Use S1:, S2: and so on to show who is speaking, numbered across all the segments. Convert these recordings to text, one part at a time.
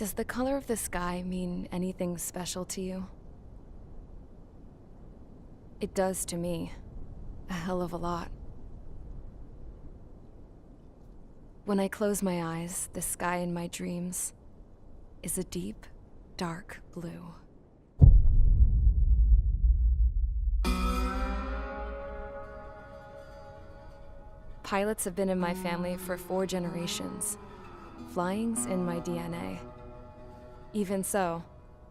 S1: Does the color of the sky mean anything special to you? It does to me. A hell of a lot. When I close my eyes, the sky in my dreams is a deep, dark blue. Pilots have been in my family for 4 generations. Flying's in my DNA. Even so,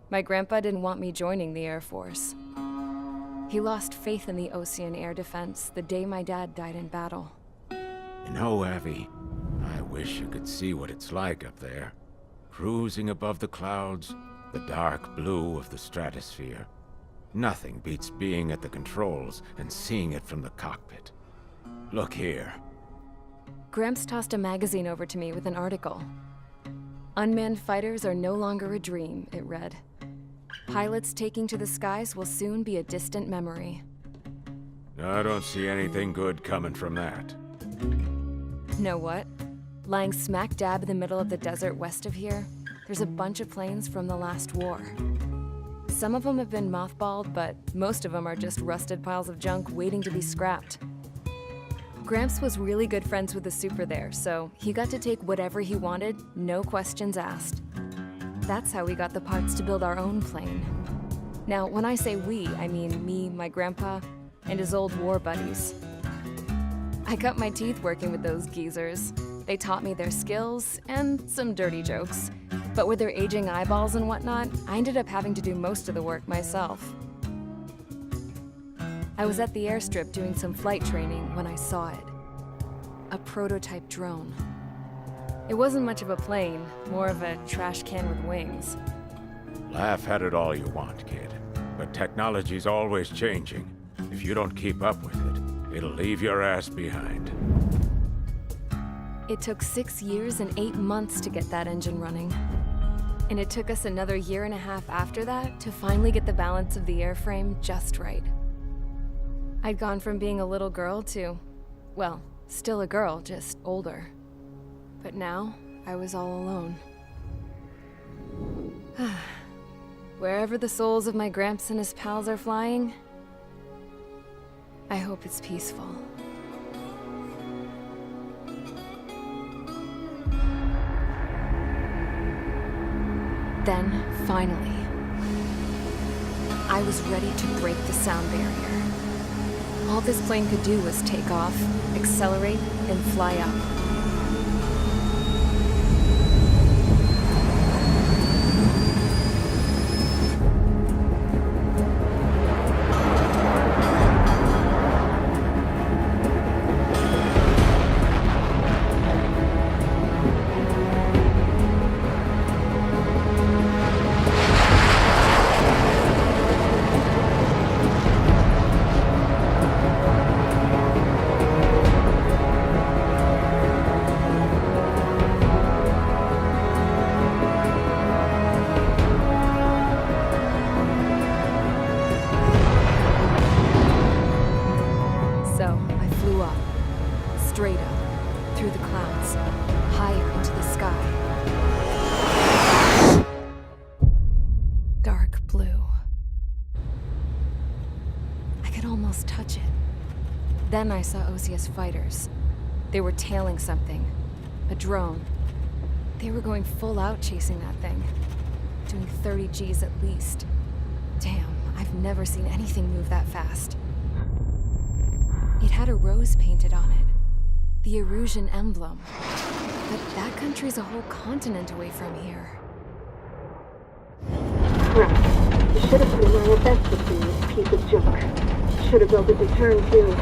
S1: my grandpa didn't want me joining the Air Force. He lost faith in the Ocean Air Defense the day my dad died in battle.
S2: You know, Abby, I wish you could see what it's like up there. Cruising above the clouds, the dark blue of the stratosphere. Nothing beats being at the controls and seeing it from the cockpit. Look here.
S1: Gramps tossed a magazine over to me with an article. Unmanned fighters are no longer a dream, it read. Pilots taking to the skies will soon be a distant memory.
S2: I don't see anything good coming from that.
S1: Know what? Lying smack dab in the middle of the desert west of here, there's a bunch of planes from the last war. Some of them have been mothballed, but most of them are just rusted piles of junk waiting to be scrapped. Gramps was really good friends with the super there, so he got to take whatever he wanted, no questions asked. That's how we got the parts to build our own plane. Now, when I say we, I mean me, my grandpa, and his old war buddies. I cut my teeth working with those geezers. They taught me their skills and some dirty jokes. But with their aging eyeballs and whatnot, I ended up having to do most of the work myself. I was at the airstrip doing some flight training when I saw it. A prototype drone. It wasn't much of a plane, more of a trash can with wings.
S2: Laugh at it all you want, kid. But technology's always changing. If you don't keep up with it, it'll leave your ass behind.
S1: It took 6 years and 8 months to get that engine running. And it took us another 1.5 years after that to finally get the balance of the airframe just right. I'd gone from being a little girl to, well, still a girl, just older. But now, I was all alone. Wherever the souls of my Gramps and his pals are flying, I hope it's peaceful. Then, finally, I was ready to break the sound barrier. All this plane could do was take off, accelerate, and fly up. Straight up, through the clouds, higher into the sky. Dark blue. I could almost touch it. Then I saw Osia's fighters. They were tailing something. A drone. They were going full out chasing that thing. Doing 30 Gs at least. Damn, I've never seen anything move that fast. It had a rose painted on it. The Erusian emblem. But that country's a whole continent away from here.
S3: Right. You should have been where your best would be, this piece of junk. Should have built a deterrent too.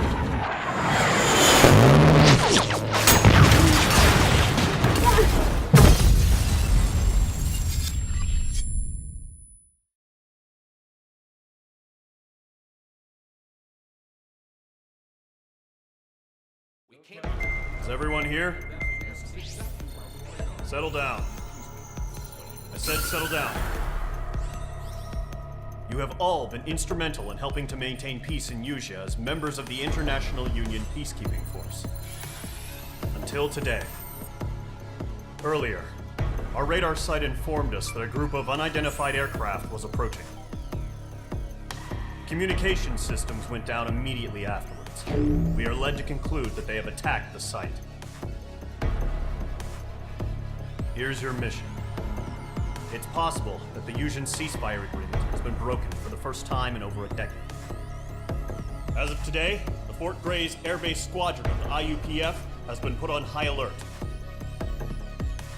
S4: Is everyone here? Settle down. I said settle down. You have all been instrumental in helping to maintain peace in Usea as members of the International Union Peacekeeping Force. Until today. Earlier, Our radar site informed us that a group of unidentified aircraft was approaching. Communication systems went down immediately afterwards. We are led to conclude that they have attacked the site. Here's your mission. It's possible that the Yuuzhan ceasefire agreement has been broken for the first time in over a decade. As of today, the Fort Gray's Air Base Squadron of the IUPF has been put on high alert.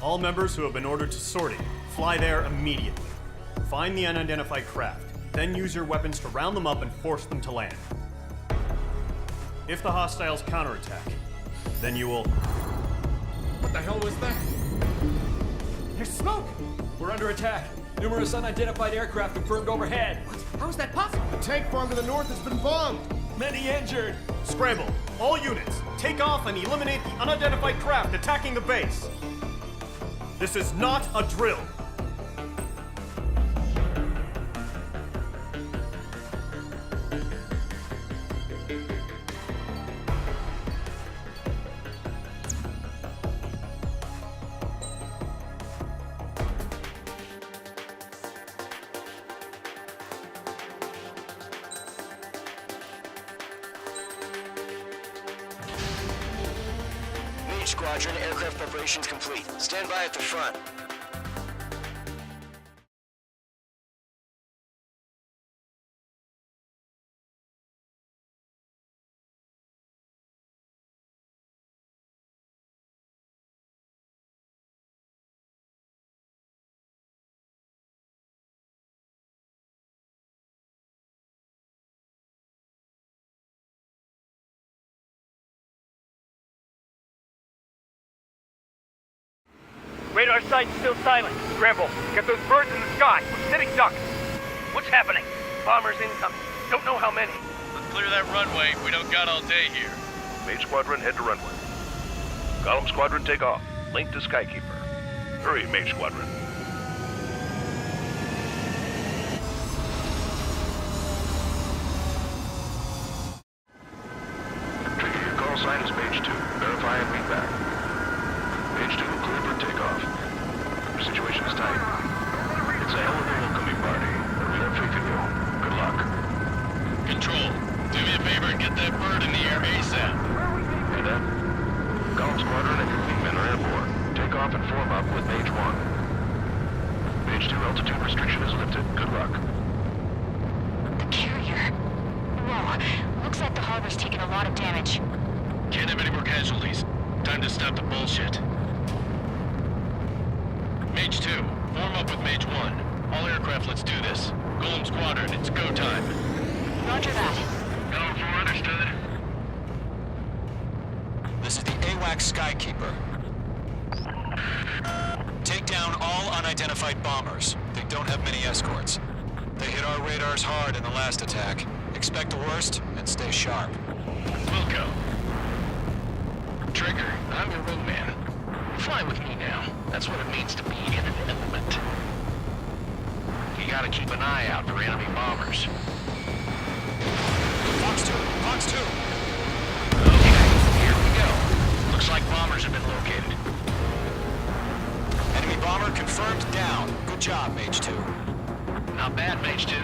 S4: All members who have been ordered to sortie, fly there immediately. Find the unidentified craft, then use your weapons to round them up and force them to land. If the hostiles counterattack, then you will...
S5: What the hell was that?
S6: There's smoke! We're under attack. Numerous unidentified aircraft confirmed overhead.
S5: How is that possible?
S7: The tank farm to the north has been bombed!
S6: Many injured.
S4: Scramble! All units, take off and eliminate the unidentified craft attacking the base! This is not a drill!
S8: Mage Squadron, aircraft preparations complete. Stand by at the front.
S9: Radar site's still silent. Scramble. Get those birds in the sky. We're sitting ducks. What's happening? Bombers incoming. Don't know how many.
S10: Let's clear that runway. We don't got all day here.
S11: Mage Squadron, head to runway. Column Squadron, take off. Link to Skykeeper. Hurry, Mage Squadron. Trigger, your call sign is Mage 2. Verify and read back. Mage 2, clear for takeoff. Your situation is tight. It's a hell of a welcoming party, but we have faith in you. Good luck.
S10: Control, do me a favor and get that bird in the air ASAP.
S11: Hear that? Column Squadron and your wingmen are airborne. Take off and form up with Mage 1. Mage 2, altitude restriction is lifted. Good luck.
S12: The carrier. Whoa. Looks like the harbor's taken a lot of damage.
S10: Can't have any more casualties. Time to stop the bullshit. Mage 2, form up with Mage 1. All aircraft, let's do this. Golem Squadron, it's go time.
S12: Roger that.
S10: Column 4, understood.
S8: This is the AWACS Skykeeper. Take down all unidentified bombers. They don't have many escorts. They hit our radars hard in the last attack. Expect the worst and stay sharp.
S10: Wilco. Trigger, I'm your wingman. Fly with me now. That's what it means to be in an element. You gotta keep an eye out for enemy bombers.
S8: Fox 2! Fox 2!
S10: Okay, here we go. Looks like bombers have been located.
S8: Enemy bomber confirmed down. Good job, Mage 2.
S10: Not bad, Mage 2.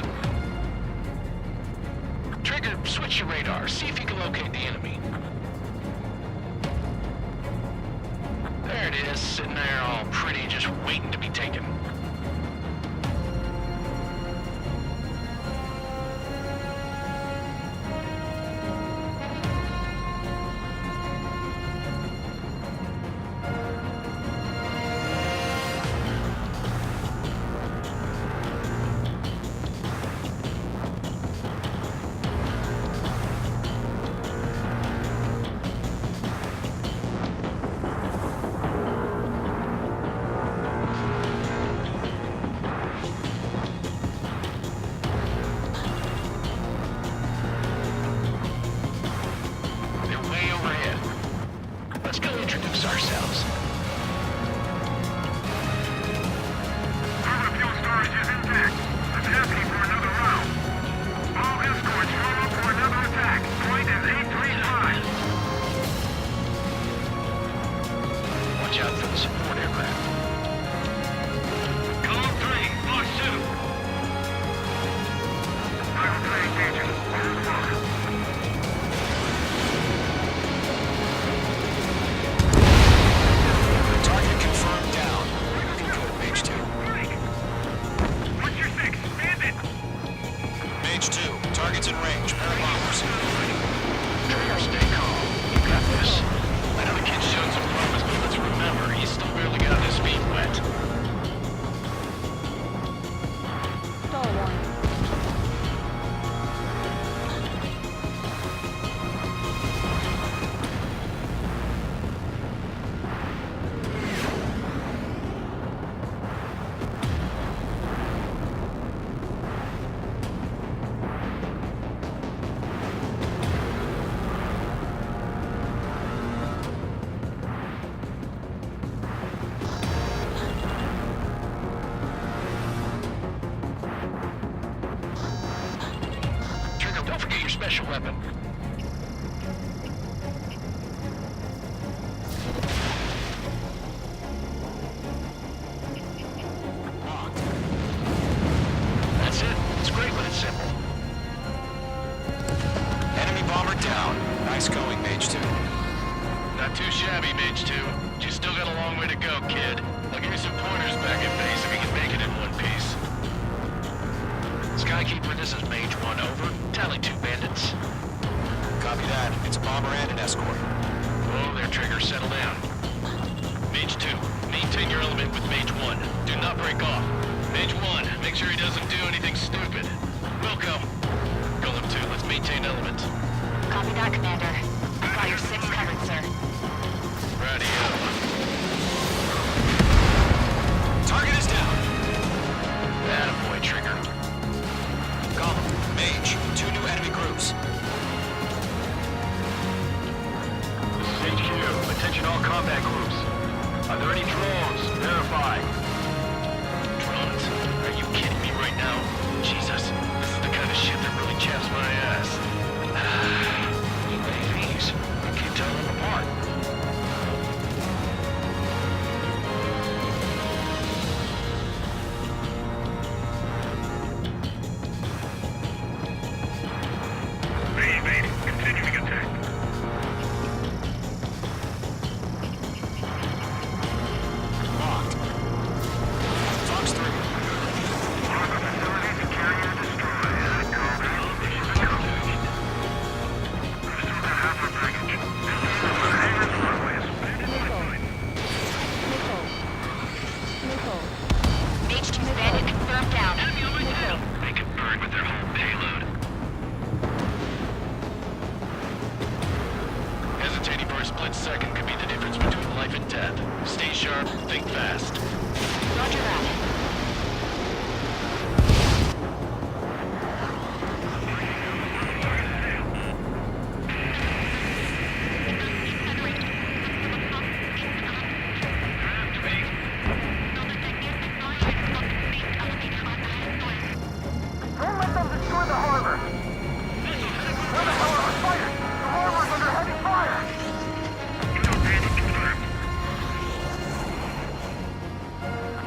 S10: Trigger, switch your radar. See if you can locate the enemy. There it is, sitting there all pretty, just waiting to be taken.
S8: Mage 2. Target's in range. Pair of bombers.
S10: Trigger, stay calm. You got this. I know the kid's shown some promise, but let's remember, he's still barely got his feet wet.
S3: Stall one.
S10: Trigger, don't forget your special weapon. That's it. It's great when it's simple.
S8: Enemy bomber down. Nice going, Mage 2.
S10: Not too shabby, Mage 2. You still got a long way to go, kid. I'll give you some pointers back in base if you can make it in one piece. Skykeeper, this is Mage 1, over. Tally 2 bandits.
S8: Copy that. It's a bomber and an escort.
S10: Oh, their trigger, settle down. Mage 2, maintain your element with Mage 1. Do not break off. Mage 1, make sure he doesn't do anything stupid. Wilco. Golem 2, let's maintain element.
S12: Copy that, Commander. I've got your 6 covered, sir.
S10: Radio.
S8: Target is down.
S10: Attaboy, Trigger.
S8: Golem, Mage, 2 new enemy groups.
S11: This is HQ. Attention all combat groups. Are there any drones? Verify.
S10: Drones? Are you kidding me right now? Jesus, this is the kind of shit that really chaps my ass. UAVs. I can't tell them apart.
S11: Continuing attack.
S8: Locked. Fox 3.
S11: Harbor facility carrier destroyed. Mission accomplished. Pursuit the Harbor package. Hangar runways.
S12: Mage 2 bandit confirmed down.
S10: They can burn with their whole payload. Hesitating for a split second could be the difference between life and death. Stay sharp, think fast.
S12: Roger that.
S9: Don't let them destroy the harbor! Where the hell are our fighters? The harbor's under heavy fire!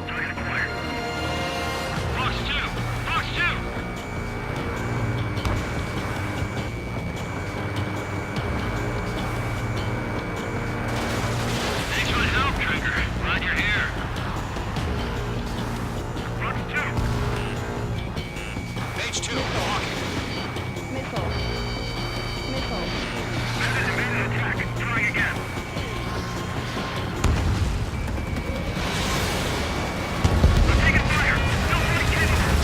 S11: Target acquired. Fox 2! Fox 2! Thanks for the help, Trigger. Glad you're here. Fox 2!
S8: Mage 2, walking.
S11: This is immediate attack. Trying again. I'm taking fire. No flight capable.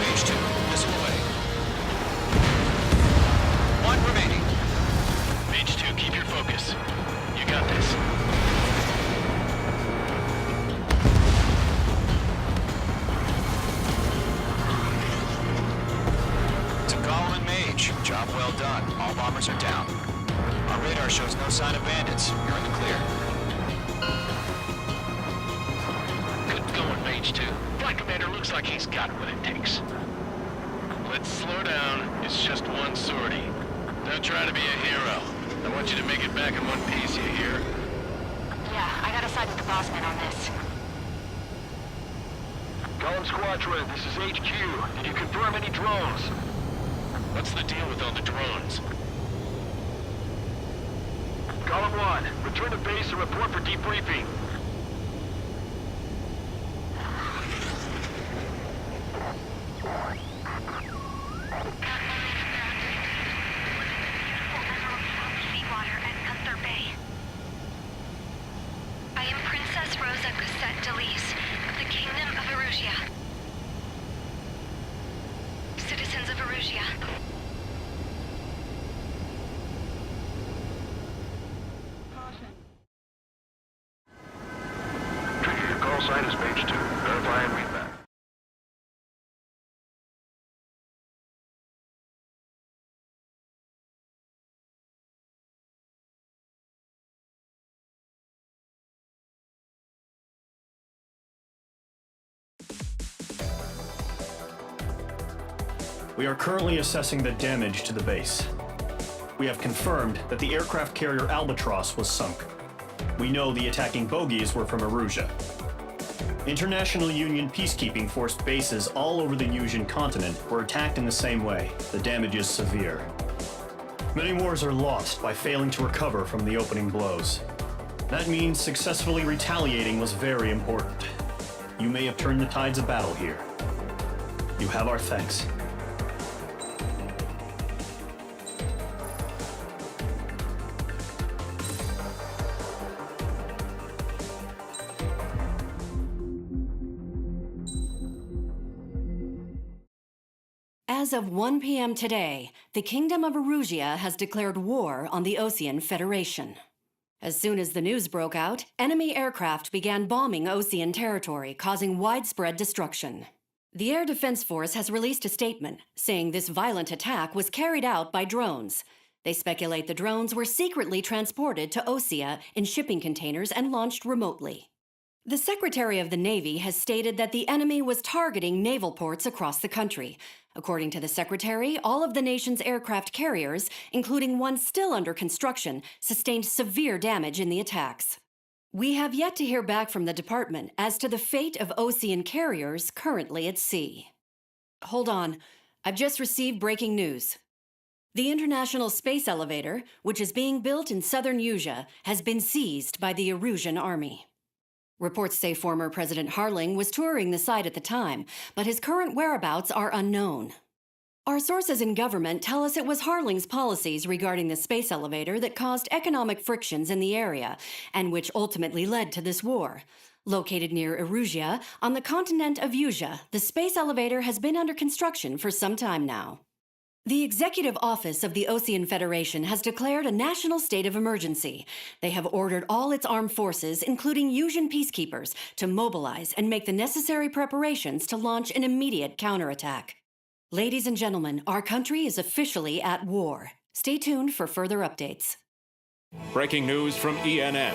S8: Mage 2, missile away. 1 remaining.
S10: Mage 2, keep your focus. You got this.
S8: To Golem and Mage, job well done. All bombers are down. Our radar shows no sign of bandits. You're in the clear.
S10: Good going, Mage 2. Flight Commander looks like he's got what it takes. Let's slow down. It's just one sortie. Don't try to be a hero. I want you to make it back in one piece, you hear?
S12: Yeah, I gotta side with the boss man on this.
S11: Column Squadron, this is HQ. Did you confirm any drones?
S10: What's the deal with all the drones?
S11: Column 1, return to base and report for debriefing.
S12: I am Princess Rosa Cassette Delise of the Kingdom of Erusia. Citizens of Erusia.
S11: Trigger, your call sign is page 2. Verify and read back.
S4: We are currently assessing the damage to the base. We have confirmed that the aircraft carrier Albatross was sunk. We know the attacking bogies were from Erusia. International Union peacekeeping force bases all over the Yusian continent were attacked in the same way. The damage is severe. Many wars are lost by failing to recover from the opening blows. That means successfully retaliating was very important. You may have turned the tides of battle here. You have our thanks.
S13: As of 1 p.m. today, the Kingdom of Erusia has declared war on the Osean Federation. As soon as the news broke out, enemy aircraft began bombing Osean territory, causing widespread destruction. The Air Defense Force has released a statement saying this violent attack was carried out by drones. They speculate the drones were secretly transported to Osea in shipping containers and launched remotely. The Secretary of the Navy has stated that the enemy was targeting naval ports across the country. According to the Secretary, all of the nation's aircraft carriers, including one still under construction, sustained severe damage in the attacks. We have yet to hear back from the department as to the fate of Osean carriers currently at sea. Hold on, I've just received breaking news. The International Space Elevator, which is being built in southern Yusia, has been seized by the Erusian army. Reports say former President Harling was touring the site at the time, but his current whereabouts are unknown. Our sources in government tell us it was Harling's policies regarding the space elevator that caused economic frictions in the area, and which ultimately led to this war. Located near Erusia, on the continent of Yusia, the space elevator has been under construction for some time now. The Executive Office of the Osean Federation has declared a national state of emergency. They have ordered all its armed forces, including Yusian peacekeepers, to mobilize and make the necessary preparations to launch an immediate counterattack. Ladies and gentlemen, our country is officially at war. Stay tuned for further updates.
S2: Breaking news from ENN.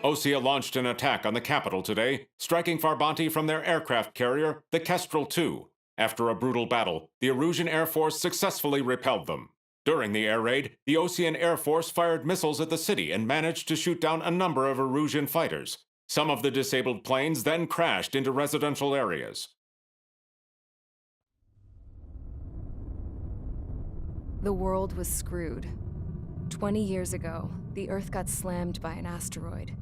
S2: Osea launched an attack on the capital today, striking Farbanti from their aircraft carrier, the Kestrel II. After a brutal battle, the Erusian Air Force successfully repelled them. During the air raid, the Osean Air Force fired missiles at the city and managed to shoot down a number of Erusian fighters. Some of the disabled planes then crashed into residential areas.
S1: The world was screwed. 20 years ago, the Earth got slammed by an asteroid.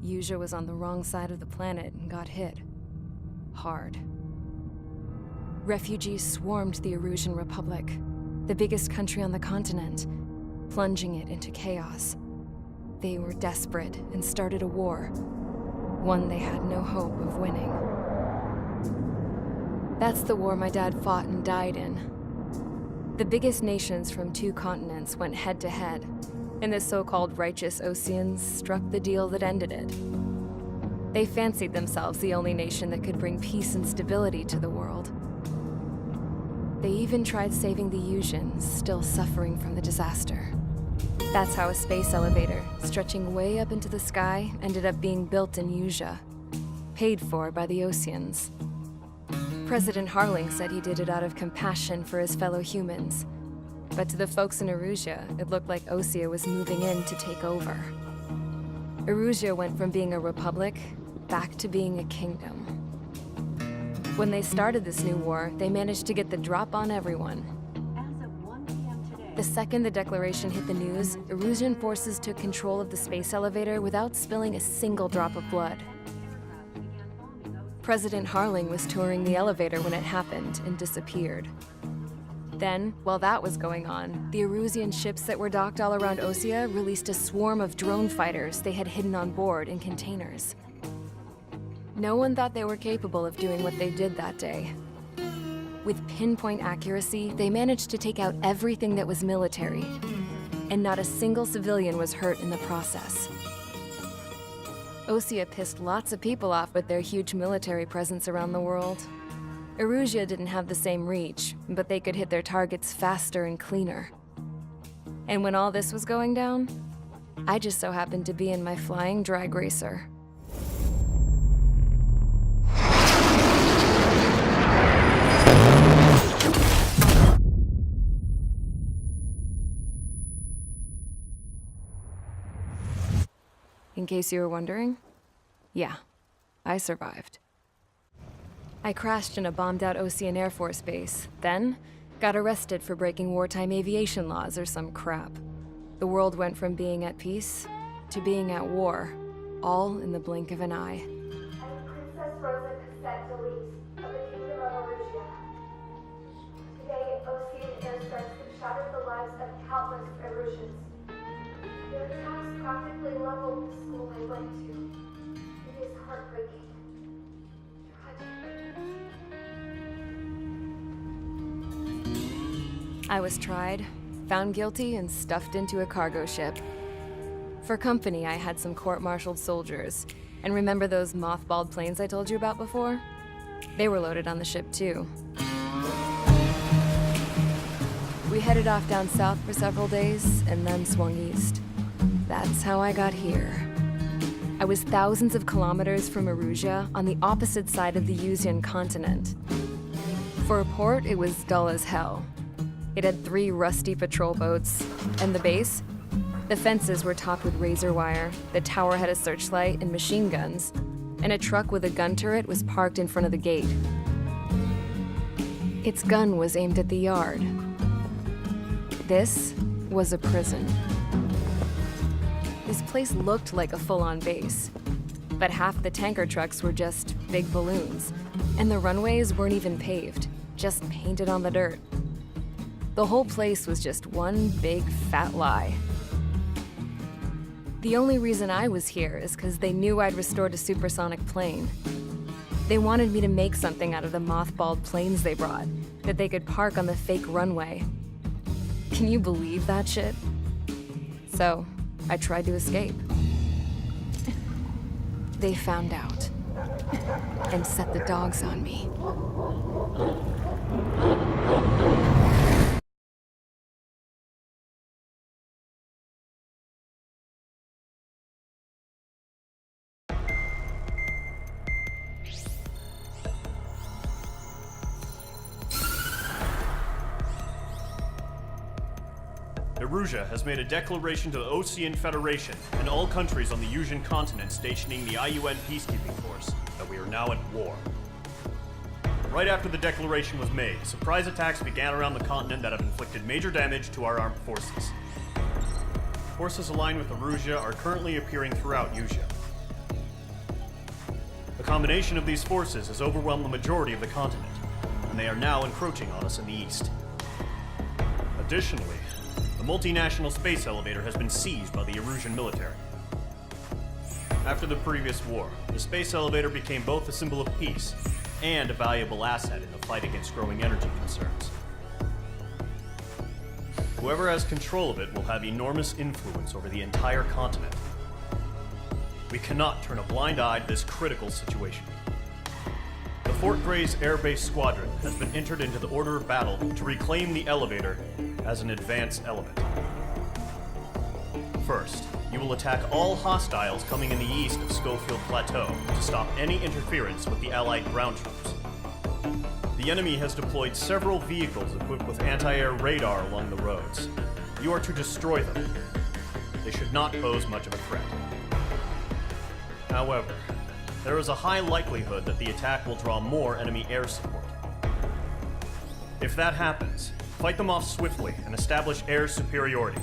S1: Yusia was on the wrong side of the planet and got hit. Hard. Refugees swarmed the Erusian Republic, the biggest country on the continent, plunging it into chaos. They were desperate and started a war, one they had no hope of winning. That's the war my dad fought and died in. The biggest nations from 2 continents went head-to-head, and the so-called righteous Oseans struck the deal that ended it. They fancied themselves the only nation that could bring peace and stability to the world. They even tried saving the Yusians, still suffering from the disaster. That's how a space elevator, stretching way up into the sky, ended up being built in Yusia, paid for by the Oseans. President Harling said he did it out of compassion for his fellow humans. But to the folks in Erusia, it looked like Osea was moving in to take over. Erusia went from being a republic back to being a kingdom. When they started this new war, they managed to get the drop on everyone.
S13: As of 1 p.m. today,
S1: The second the declaration hit the news, Erusian forces took control of the space elevator without spilling a single drop of blood. President Harling was touring the elevator when it happened and disappeared. Then, while that was going on, the Erusian ships that were docked all around Osea released a swarm of drone fighters they had hidden on board in containers. No one thought they were capable of doing what they did that day. With pinpoint accuracy, they managed to take out everything that was military, and not a single civilian was hurt in the process. Osea pissed lots of people off with their huge military presence around the world. Erusia didn't have the same reach, but they could hit their targets faster and cleaner. And when all this was going down, I just so happened to be in my flying drag racer. In case you were wondering, yeah, I survived. I crashed in a bombed-out Ocean Air Force base, then got arrested for breaking wartime aviation laws or some crap. The world went from being at peace to being at war, all in the blink of an eye.
S3: I'm Princess Rosa Cassette Delise of the Kingdom of Erusia. Today, Ocean airstrikes have shattered the lives of countless Erusians. Their attacks practically leveled the school I went to. It is heartbreaking.
S1: I was tried, found guilty, and stuffed into a cargo ship. For company, I had some court-martialed soldiers. And remember those mothballed planes I told you about before? They were loaded on the ship, too. We headed off down south for several days, and then swung east. That's how I got here. I was thousands of kilometers from Erusia, on the opposite side of the Yuzian continent. For a port, it was dull as hell. It had 3 rusty patrol boats, and the base? The fences were topped with razor wire, the tower had a searchlight and machine guns, and a truck with a gun turret was parked in front of the gate. Its gun was aimed at the yard. This was a prison. This place looked like a full-on base, but half the tanker trucks were just big balloons, and the runways weren't even paved, just painted on the dirt. The whole place was just one big fat lie. The only reason I was here is because they knew I'd restored a supersonic plane. They wanted me to make something out of the mothballed planes they brought, that they could park on the fake runway. Can you believe that shit? So, I tried to escape. They found out, and set the dogs on me.
S4: Erusia has made a declaration to the Ocean Federation and all countries on the Yuzian continent stationing the IUN peacekeeping force that we are now at war. Right after the declaration was made, surprise attacks began around the continent that have inflicted major damage to our armed forces. Forces aligned with Erusia are currently appearing throughout Yusia. The combination of these forces has overwhelmed the majority of the continent, and they are now encroaching on us in the east. Additionally, the multinational space elevator has been seized by the Erusian military. After the previous war, the space elevator became both a symbol of peace and a valuable asset in the fight against growing energy concerns. Whoever has control of it will have enormous influence over the entire continent. We cannot turn a blind eye to this critical situation. The Fort Gray's Air Base Squadron has been entered into the order of battle to reclaim the elevator as an advance element. First, you will attack all hostiles coming in the east of Schofield Plateau to stop any interference with the Allied ground troops. The The enemy has deployed several vehicles equipped with anti-air radar along the roads. You are to destroy them. They should not pose much of a threat. However, there is a high likelihood that the attack will draw more enemy air support. If that happens, fight them off swiftly and establish air superiority.